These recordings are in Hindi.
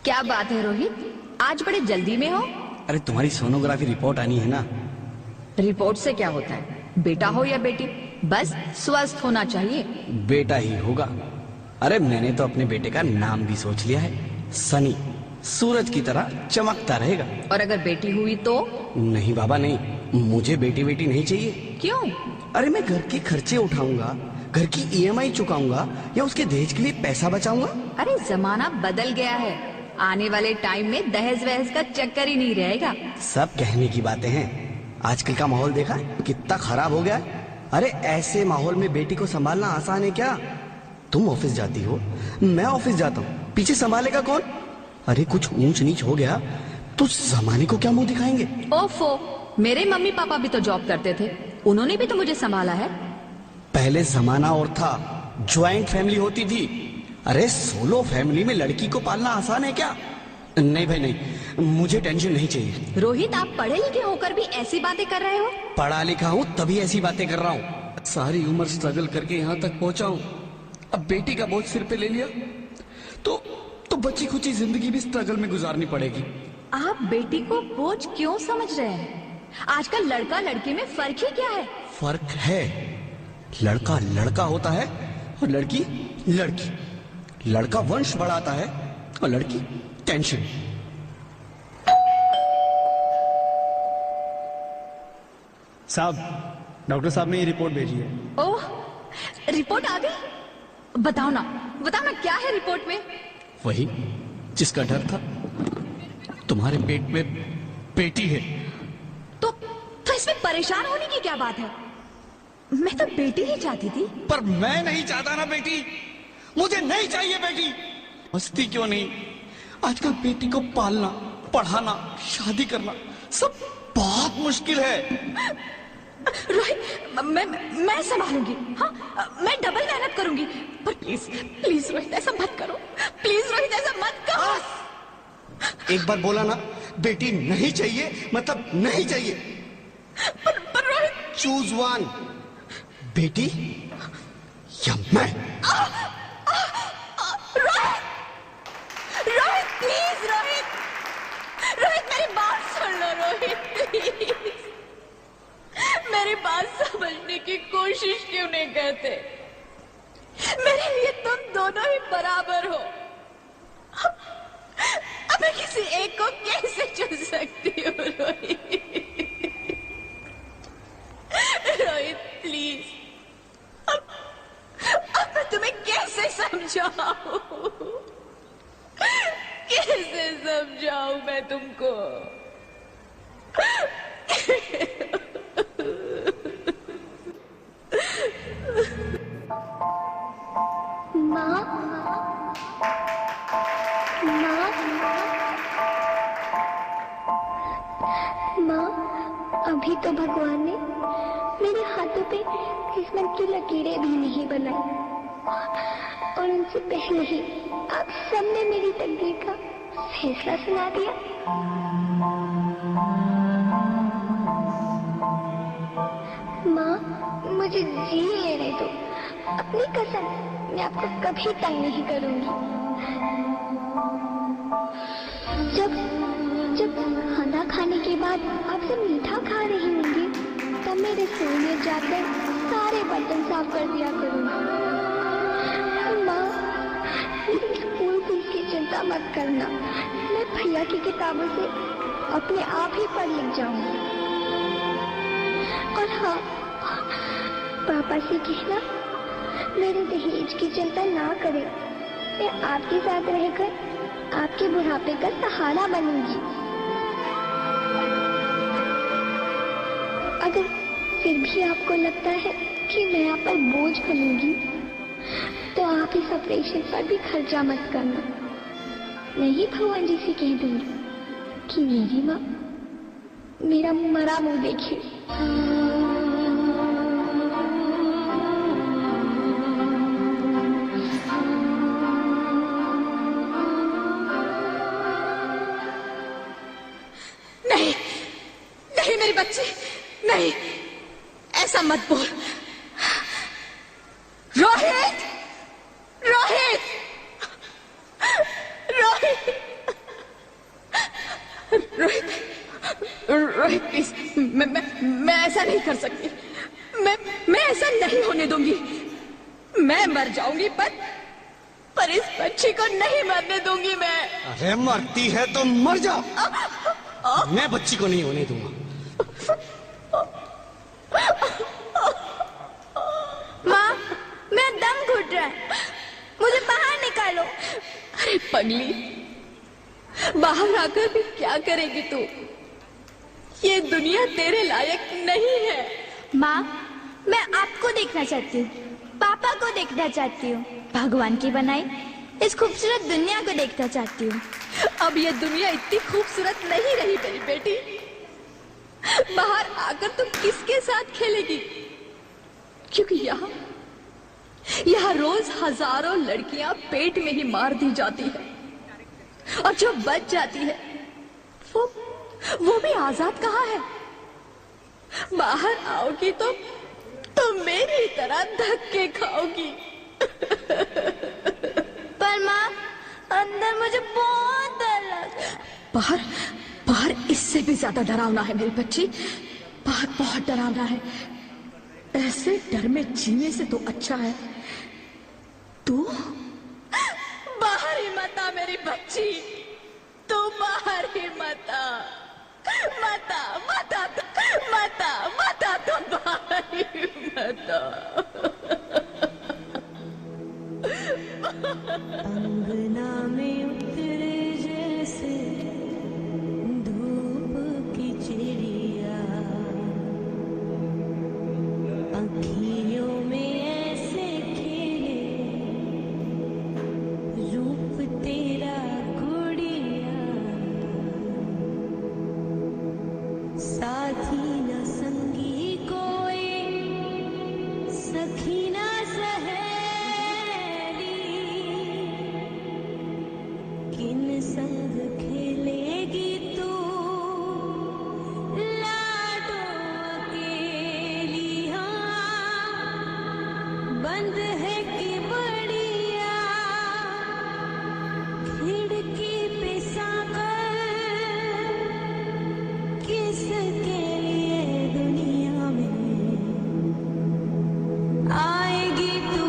क्या बात है रोहित, आज बड़े जल्दी में हो? अरे तुम्हारी सोनोग्राफी रिपोर्ट आनी है ना। रिपोर्ट से क्या होता है, बेटा हो या बेटी, बस स्वस्थ होना चाहिए। बेटा ही होगा। अरे मैंने तो अपने बेटे का नाम भी सोच लिया है, सनी। सूरज की तरह चमकता रहेगा। और अगर बेटी हुई तो? नहीं बाबा नहीं, मुझे बेटी बेटी नहीं चाहिए। क्यों? अरे मैं घर के खर्चे उठाऊंगा, घर की ईएमआई चुकाऊंगा या उसके दहेज के लिए पैसा बचाऊंगा। अरे जमाना बदल गया है, आने वाले टाइम में दहेज वहेज का चक्कर ही नहीं रहेगा। सब कहने की बातें हैं, आजकल का माहौल देखा कितना खराब हो गया है। अरे ऐसे माहौल में बेटी को संभालना आसान है क्या? तुम ऑफिस जाती हो, मैं ऑफिस जाता हूँ, पीछे संभालेगा कौन? अरे कुछ ऊंच नीच हो गया तो जमाने को क्या मुंह दिखाएंगे? ओफो, मेरे मम्मी पापा भी तो जॉब करते थे, उन्होंने भी तो मुझे संभाला है। पहले जमाना और था, ज्वाइंट फैमिली होती थी। अरे सोलो फैमिली में लड़की को पालना आसान है क्या? नहीं भाई नहीं, मुझे टेंशन नहीं चाहिए। रोहित, आप पढ़े लिखे होकर भी ऐसी बातें कर रहे हो? पढ़ा लिखा हूँ तभी ऐसी बातें कर रहा हूँ। सारी उम्र स्ट्रगल करके यहाँ तक पहुंचा हूँ, अब बेटी का बोझ सिर पे ले लिया तो बची खुची जिंदगी भी स्ट्रगल में गुजारनी पड़ेगी। आप बेटी को बोझ क्यों समझ रहे हैं? आजकल लड़का लड़की में फर्क ही क्या है? फर्क है, लड़का लड़का होता है और लड़की लड़की। लड़का वंश बढ़ाता है और लड़की टेंशन। साहब, डॉक्टर साहब ने ये रिपोर्ट भेजी है। ओह, रिपोर्ट आ गई? बताओ ना क्या है रिपोर्ट में? वही जिसका डर था, तुम्हारे पेट में बेटी है। तो इसमें परेशान होने की क्या बात है? मैं तो बेटी ही चाहती थी। पर मैं नहीं चाहता ना बेटी, मुझे नहीं चाहिए बेटी। मस्ती क्यों नहीं, आजकल बेटी को पालना, पढ़ाना, शादी करना सब बहुत मुश्किल है। रोहित, मैं संभालूंगी। हाँ, मैं डबल मेहनत करूंगी। पर प्लीज रोहित ऐसा मत करो, प्लीज रोहित ऐसा मत करो। एक बार बोला ना, बेटी नहीं चाहिए मतलब नहीं चाहिए। पर रोहित, चूज वन, बेटी या मैं। रोहित प्लीज, रोहित मेरी बात सुन लो रोहित, प्लीज मेरी बात समझने की कोशिश क्यों नहीं करते? मेरे लिए तुम दोनों ही बराबर हो। अब मैं किसी एक को कैसे चुन सकती हूँ रोहित? रोहित प्लीज, अब मैं तुम्हें कैसे समझाऊं? कैसे समझाऊं मैं तुमको? माँ, अभी तो भगवान ने मेरे हाथों पे किस्मत की लकीरें भी नहीं बनाई, और उनसे पहले ही आप सबने मेरी तकदीर का फैसला सुना दिया। माँ, मुझे जी लेने दो, अपनी कसम, मैं आपको कभी तंग नहीं करूंगी। जब खाना खाने के बाद आपसे मीठा खा रही होंगी, तब मैं रसोई में जाकर सारे बर्तन साफ कर दिया करूंगी। माँ, स्कूल फीस की चिंता मत करना, मैं भैया की किताबों से अपने आप ही पढ़ लिख जाऊंगी। और हाँ, पापा से कहना मेरे दहेज की चिंता ना करें, मैं आपके साथ रहकर आपके बुढ़ापे का सहारा बनूंगी। अगर फिर भी आपको लगता है कि मैं आप पर बोझ बनूंगी, तो आप इस ऑपरेशन पर भी खर्चा मत करना। मैं ही भगवान जी से कह दूंगी कि मेरी माँ मेरा मरा मुंह देखे। नहीं मेरे बच्चे, नहीं, ऐसा मत बोल। रोहित, रोहित, रोहित। रोहित प्लीज, मैं ऐसा नहीं कर सकती। मैं ऐसा नहीं होने दूंगी। मैं मर जाऊंगी पर इस बच्ची को नहीं मरने दूंगी मैं। अरे मरती है तो मर जाओ, मैं बच्ची को नहीं होने दूंगा। माँ, मेरा दम घुट रहा है, मुझे बाहर निकालो। अरे पगली, बाहर आकर भी क्या करेगी तू? ये दुनिया तेरे लायक नहीं है। माँ, मैं आपको देखना चाहती हूँ, पापा को देखना चाहती हूँ, भगवान की बनाई इस खूबसूरत दुनिया को देखना चाहती हूँ। अब ये दुनिया इतनी खूबसूरत नहीं रही मेरी बेटी। बाहर आकर तुम किसके साथ खेलेगी? क्योंकि यहाँ रोज हजारों लड़कियां पेट में ही मार दी जाती है, और जो बच जाती है वो भी आजाद कहाँ है? बाहर आओगी तो मेरी तरह धक्के खाओगी। पर माँ, अंदर मुझे बहुत डर लग रहा है। बाहर इससे भी ज्यादा डरावना है मेरी बच्ची। बाहर बहुत डरावना है। ऐसे डर में जीने से तो अच्छा है तू बाहर ही मत आ मेरी बच्ची। तू बाहर ही मत आ, मत आ, मत आ, मत आ, मत आ, तू बाहर ही मत आ। अंगना में उतरे जैसे धूप की चिड़िया, अखियों में ऐसे खेले रूप तेरा गुड़िया, साथी न संगी कोई, सखी न किन संग खेलेगी तू लाडो अकेली। हाँ, बंद है कि बढ़िया खिड़की पे साकर, किसके लिए दुनिया में आएगी तू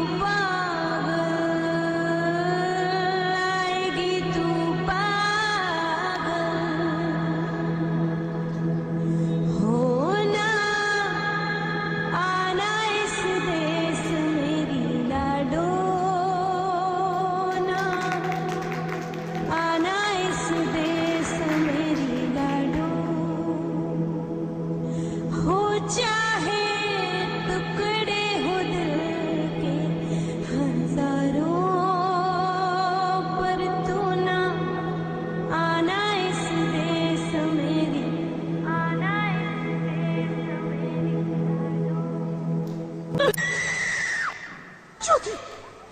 ज्योति,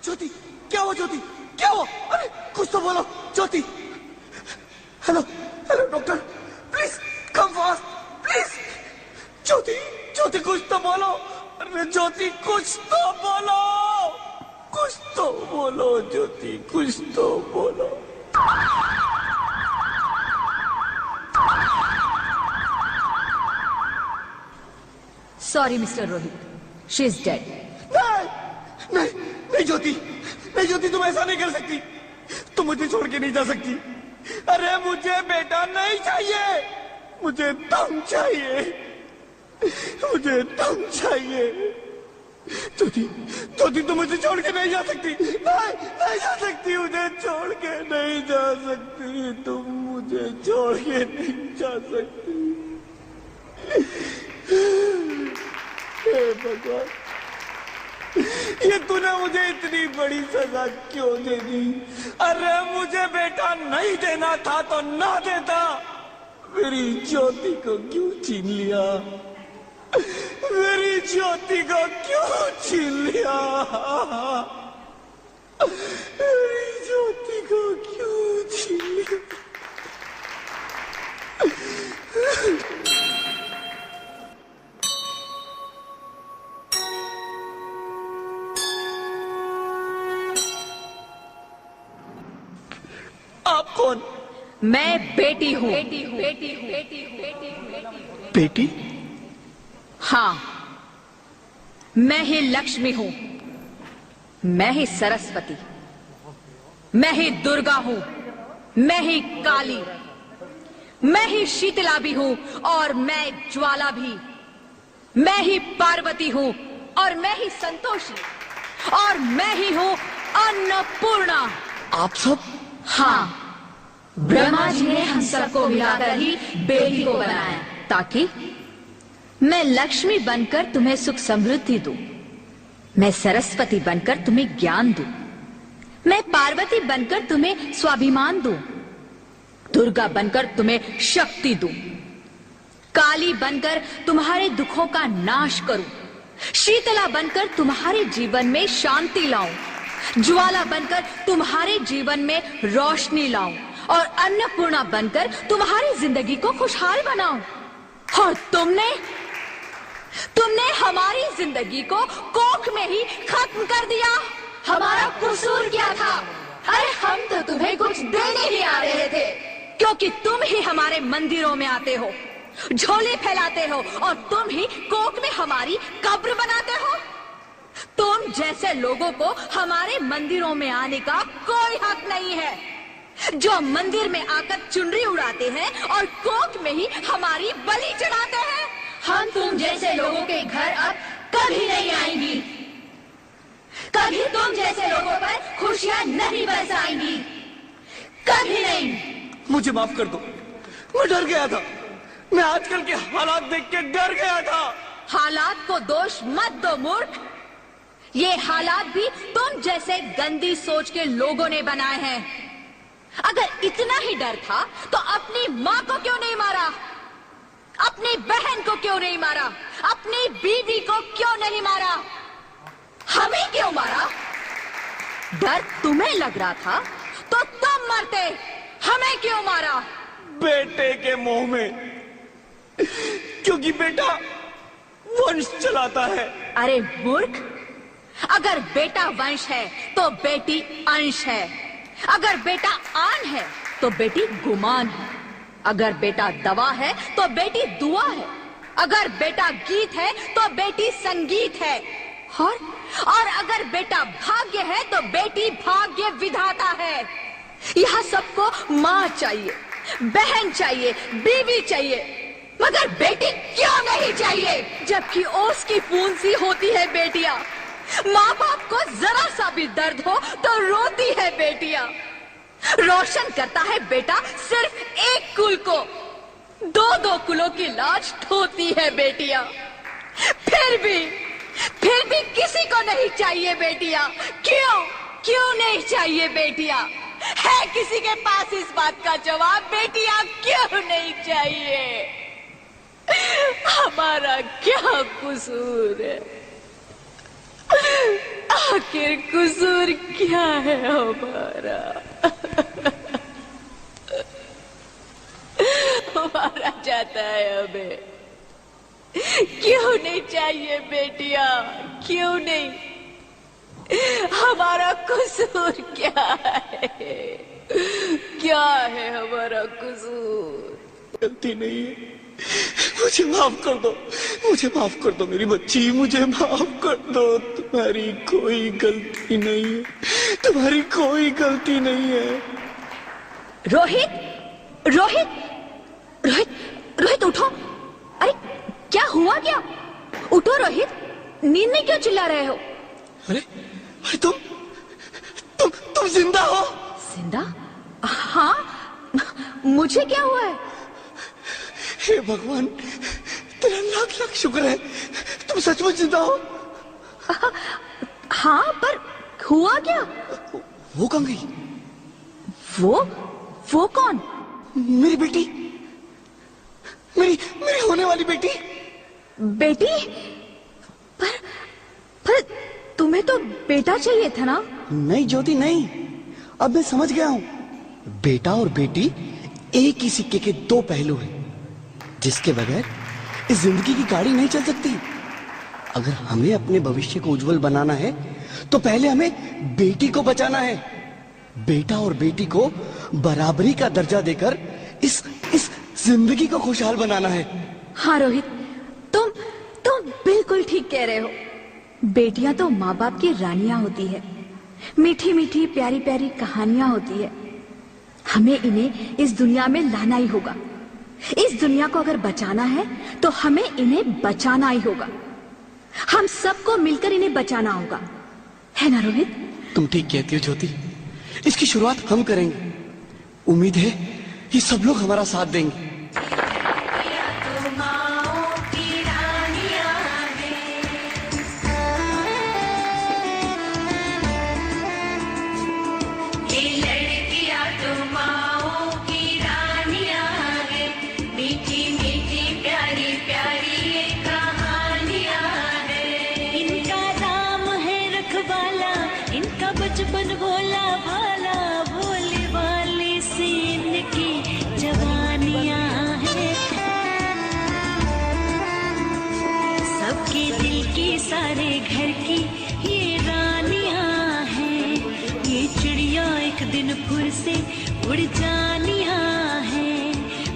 ज्योति, क्या हुआ ज्योति, क्या हुआ? अरे कुछ तो बोलो Jyoti. Hello hello doctor, please come fast please. Jyoti, Jyoti कुछ तो बोलो। अरे ज्योति कुछ तो बोलो, कुछ तो बोलो ज्योति, कुछ तो बोलो। Sorry mister Rohit, she is dead. नहीं नहीं ज्योति, नहीं ज्योति, तुम ऐसा नहीं कर सकती। तुम मुझे छोड़ के नहीं जा सकती। अरे मुझे बेटा नहीं चाहिए, मुझे तुम चाहिए, मुझे तुम चाहिए। ज्योति, ज्योति तुम मुझे छोड़ के नहीं जा सकती। नहीं नहीं जा सकती, मुझे छोड़ के नहीं जा सकती। तुम मुझे छोड़ के नहीं जा सकती। हे भगवान, ये तूने मुझे इतनी बड़ी सजा क्यों दे दी? अरे मुझे बेटा नहीं देना था तो ना देता। मेरी ज्योति को क्यों छीन लिया? मेरी ज्योति को क्यों छीन लिया? मेरी ज्योति को क्यों छीन लिया? आप कौन? मैं बेटी हूँ। बेटी? हाँ, मैं ही लक्ष्मी हूँ, मैं ही सरस्वती, मैं ही दुर्गा हूँ, मैं ही काली, मैं ही शीतला भी हूँ और मैं ज्वाला भी, मैं ही पार्वती हूँ और मैं ही संतोषी और मैं ही हूँ अन्नपूर्णा। आप सब? हाँ, ब्रह्मा जी ने हम सबको मिलाकर ही बेटी को बनाया ताकि मैं लक्ष्मी बनकर तुम्हें सुख समृद्धि दूं, मैं सरस्वती बनकर तुम्हें ज्ञान दूं, मैं पार्वती बनकर तुम्हें स्वाभिमान दूं, दुर्गा बनकर तुम्हें शक्ति दूं, काली बनकर तुम्हारे दुखों का नाश करूं, शीतला बनकर तुम्हारे जीवन में शांति लाऊं, ज्वाला बनकर तुम्हारे जीवन में रोशनी लाऊं और अन्नपूर्णा बनकर तुम्हारी जिंदगी को खुशहाल बनाऊं। और तुमने हमारी जिंदगी को कोख में ही खत्म कर दिया। हमारा कसूर क्या था? अरे हम तो तुम्हें कुछ देने ही आ रहे थे, क्योंकि तुम ही हमारे मंदिरों में आते हो, झोले फैलाते हो और तुम ही कोख में हमारी कब्र बनाते हो। तुम जैसे लोगों को हमारे मंदिरों में आने का कोई हक नहीं है, जो मंदिर में आकर चुनरी उड़ाते हैं और कोख में ही हमारी बलि चढ़ाते हैं। हम तुम जैसे लोगों के घर अब कभी नहीं आएंगी, कभी तुम जैसे लोगों पर खुशियां नहीं बरसाएंगी, कभी नहीं। मुझे माफ कर दो, मैं डर गया था, मैं आजकल के हालात देख के डर गया था। हालात को दोष मत दो मूर्ख, ये हालात भी तुम जैसे गंदी सोच के लोगों ने बनाए हैं। अगर इतना ही डर था तो अपनी माँ को क्यों नहीं मारा, अपनी बहन को क्यों नहीं मारा, अपनी बीवी को क्यों नहीं मारा, हमें क्यों मारा? डर तुम्हें लग रहा था तो तुम मरते, हमें क्यों मारा? बेटे के मोह में, क्योंकि बेटा वंश चलाता है। अरे मूर्ख, अगर बेटा वंश है तो बेटी अंश है, अगर बेटा आन है तो बेटी गुमान है, अगर बेटा दवा है तो बेटी दुआ है, अगर बेटा गीत है तो बेटी संगीत है, और अगर बेटा भाग्य है तो बेटी भाग्य विधाता है। यहाँ सबको माँ चाहिए, बहन चाहिए, बीवी चाहिए, मगर बेटी क्यों नहीं चाहिए? जबकि ओस की फूंद सी होती है बेटियां, माँ बाप को जरा सा भी दर्द हो तो रोती है बेटियां, रोशन करता है बेटा सिर्फ एक कुल को, दो दो कुलों की लाज ढोती है बेटियां। फिर भी किसी को नहीं चाहिए बेटियां। क्यों नहीं चाहिए बेटियां? है किसी के पास इस बात का जवाब? बेटियां क्यों नहीं चाहिए? हमारा क्या कसूर है? आखिर कसूर क्या है हमारा? मारा जाता है हमें, क्यों नहीं चाहिए बेटियां? क्यों नहीं? हमारा कसूर क्या है? क्या है हमारा कसूर? गलती नहीं है, मुझे माफ कर दो, मुझे माफ कर दो मेरी बच्ची, मुझे माफ कर दो। तुम्हारी कोई गलती नहीं है, तुम्हारी कोई गलती नहीं है। रोहित, रोहित, रोहित, रोहित उठो। अरे क्या हुआ क्या? उठो रोहित, नींद में क्यों चिल्ला रहे हो? अरे अरे तुम जिंदा हो? जिंदा? हाँ, मुझे क्या हुआ है? हे भगवान, तेरा लाख लाख शुक्र है, तुम सचमुच जिंदा हो। हाँ, पर हुआ क्या? वो कहाँ गई? वो कौन? मेरी बेटी, मेरी होने वाली बेटी। बेटी? पर तुम्हें तो बेटा चाहिए था ना? नहीं ज्योति नहीं, अब मैं समझ गया हूँ। बेटा और बेटी एक ही सिक्के के दो पहलू हैं, जिसके बगैर इस जिंदगी की गाड़ी नहीं चल सकती। अगर हमें अपने भविष्य को उज्जवल बनाना है तो पहले हमें बेटी को बचाना है। बेटा और बेटी को बराबरी का दर्जा देकर इस जिंदगी को खुशहाल बनाना है। हाँ रोहित, तुम बिल्कुल ठीक कह रहे हो। बेटियां तो माँ बाप की रानियां होती है, मीठी मीठी प्यारी प्यारी कहानियां होती है। हमें इन्हें इस दुनिया में लाना ही होगा। इस दुनिया को अगर बचाना है तो हमें इन्हें बचाना ही होगा। हम सबको मिलकर इन्हें बचाना होगा, है ना रोहित? तुम ठीक कहती हो ज्योति, इसकी शुरुआत हम करेंगे। उम्मीद है ये सब लोग हमारा साथ देंगे। इनका नाम है रखवाला, इनका बचपन भोला भाला, भोले वाले से इनकी जवानियां हैं। सबके दिल की सारे घर की ये रानियां हैं। ये चिड़िया एक दिन फिर से उड़ जानियां हैं।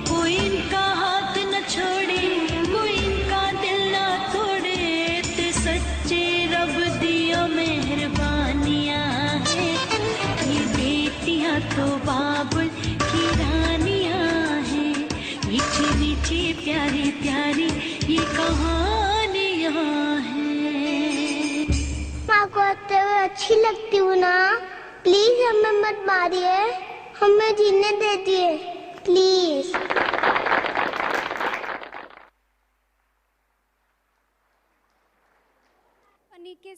कोई इनका हाथ न छोड़े, कोई इनका दिल न तोड़े, ते सच्चे रब दिया मेहरबानियां हैं। ये बेटियां तो बाबुल की रानियां हैं। मीठी मीठी प्यारी प्यारी ये कहानियां हैं। माँ को आते हुए अच्छी लगती हूँ ना, प्लीज हमें मत मारिए, हमें जीने दीजिए प्लीज। फनी के